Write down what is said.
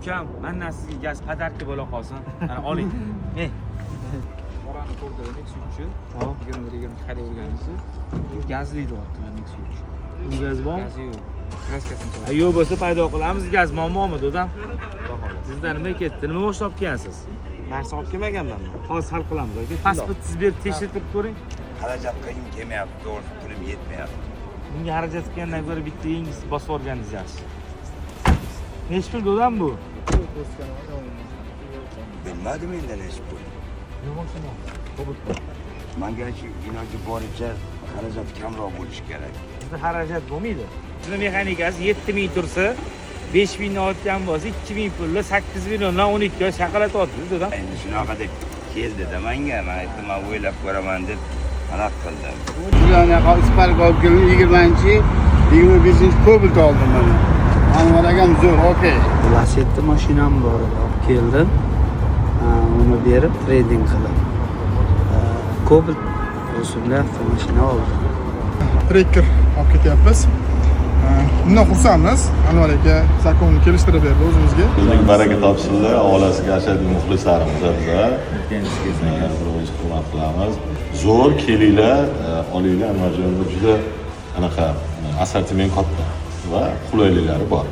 ukam, mendan sizga gaz podarka bo'la qolsin. Mana oling. Qorani ko'rdi, Nexus. Hop, 21-22 hadya urganmiz. Gazli deyapti Nexus. Gaz bormi? Gazi yo'q. Kraskasini Yo'q bo'lsa paydo qilamiz. Gaz muammomi, dadam? Sizdan nima ketdi? Nima boshlab kelgansiz? Narsa olib kelmaganman. Hozir hal qilamiz aka. Pasportingizni berib tekshirtirib ko'ring. Xarajat qilgim kelmayapti, to'g'risi pulim yetmayapti. Bunga xarajat qilgandan ko'ra bitta yengiz bosib olganingiz yaxshi. Nechi pul dadam bu? Bilmadim endi nechi pul. Menga iloji boricha xarajat kamroq bo'lishi kerak. Bizda xarajat bo'lmaydi. Sizni mexanikasi 7000 tursa, 5000 ni olgan bo'lsa 2000 pulla 8 milliondan 12 ga chaqalatyapsiz dadam. Endi shunaqa deb keldida menga, men aytdim, men o'ylab ko'raman deb xalaq qildim. Bularga Spark olib keldim 20-25 Cobalt oldim mana. Anvar akam zo'r, okey. Lasetti mashinam bor edi, olib keldim. Uni berib trading qilib. Cobalt rusumli avtomashina oldim. Trekker olib ketyapmiz. Bundan xursandmiz. Anvar aka zakonni kelishtirib berdi o'zimizga. Bizning baraka topsinlar, oilasiga ashaddiy muxlislarimiz biza. Biroz hurmat qilamiz. Zo'r kelinglar, olinglar, Anvarjonda juda anaqa assortiment katta va qulayliklari bor.